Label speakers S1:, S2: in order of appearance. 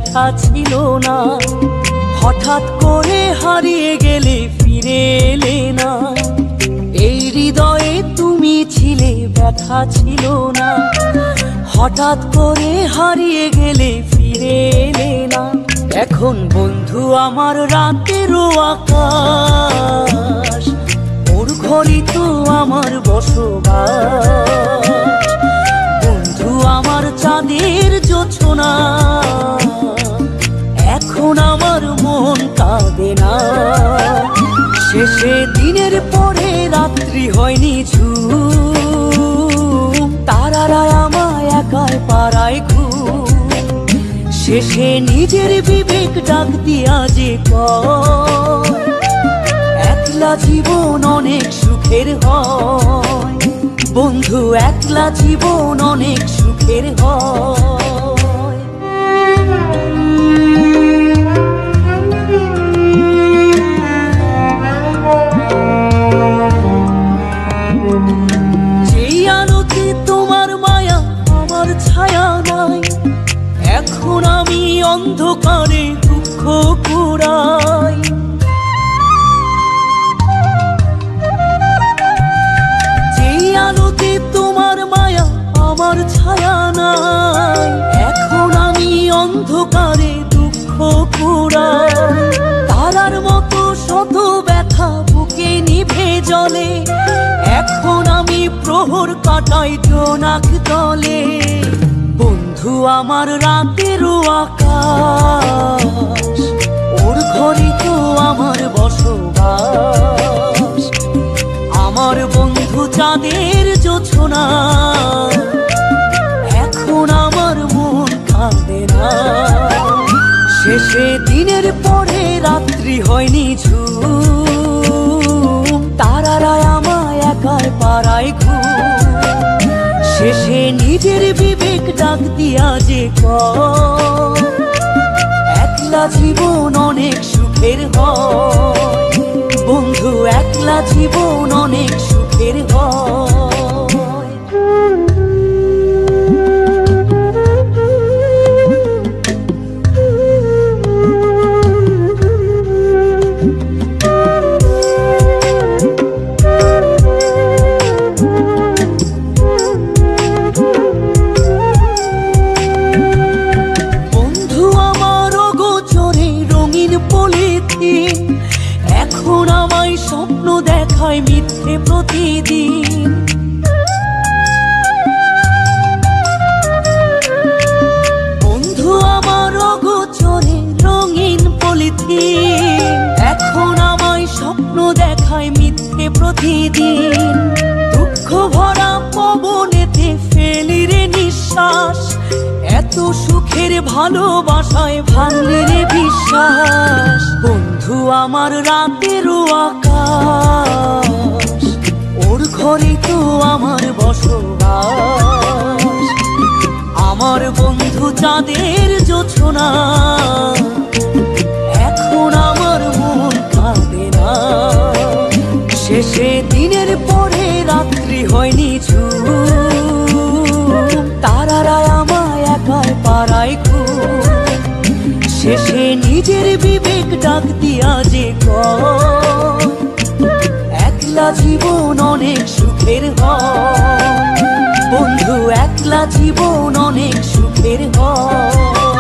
S1: ব্যথা ছিল না। হঠাৎ করে হারিয়ে গেলে ফিরে এলে না। এই হৃদয়ে তুমি ছিলে, ব্যথা ছিল না। হঠাৎ করে হারিয়ে গেলে ফিরে এলে না। এখন বন্ধু আমার রাতেরও আকাশ, ওর ঘরই তো আমার বসবাস। বন্ধু আমার চাঁদের জোছনা, এখন আমার মন কাঁদে না। শেষে দিনের পরে রাত্রি হয়নি ঝুম, তারারা আমায় একাই পাড়ায় ঘুম। শেষে নিজের বিবেক ডাক দিয়া যে কয়, একলা জীবন অনেক সুখের হয়। বন্ধু একলা জীবন অনেক সুখের হয়। যেই আলোতে তোমার মায়া আমার ছায়া নাই, এখন আমি অন্ধকারে দুঃখ কুড়াই। যেই আলোতে তোমার মায়া আমার ছায়া নাই, এখন আমি অন্ধকারে দুঃখ কুড়াই। তারার মতো শত ব্যথা বুকে নিভে জ্বলে, এখন আমি প্রহর কাটাই জোনাক তলে। বন্ধু আমার রাতেরও আকাশ, ওর ঘরে তো আমার বসবাস। আমার বন্ধু চাঁদের জোছনা, এখন আমার মন কাঁদে না। শেষে দিনের পরে রাত্রি হয়নি ঝুম, তারারা আমায় একাই পাড়ায় ঘুম। শেষে নিজের বিবেক ডাক দিয়া যে কয়, একলা জীবন অনেক সুখের হয়। বন্ধু একলা জীবন অনেক সুখের হয়। এখন আমায় স্বপ্ন দেখায় মিথ্যে প্রতিদিন। বন্ধু আমার অগোচরে রঙিন পলিথিন, এখন আমায় স্বপ্ন দেখায় মিথ্যে প্রতিদিন। দুঃখ ভরা পবনেতে ফেলি রে নিঃশ্বাস, এত সুখের ভালোবাসায় ভাঙলি রে বিশ্বাস। বন্ধু আমার রাতেরও আকাশ, ওর ঘরে তো আমার বসবাস। আমার বন্ধু চাঁদের জোছনা, এখন আমার মন কাঁদে না। শেষে দিনের পরে রাত্রি হয়নি ঝুম, তারারা আমায় একাই পাড়ায় ঘুম। শেষে নিজের বিবেক ডাক দিয়া যে কয়, একলা জীবন অনেক সুখের হয়। বন্ধু একলা জীবন অনেক সুখের হয়।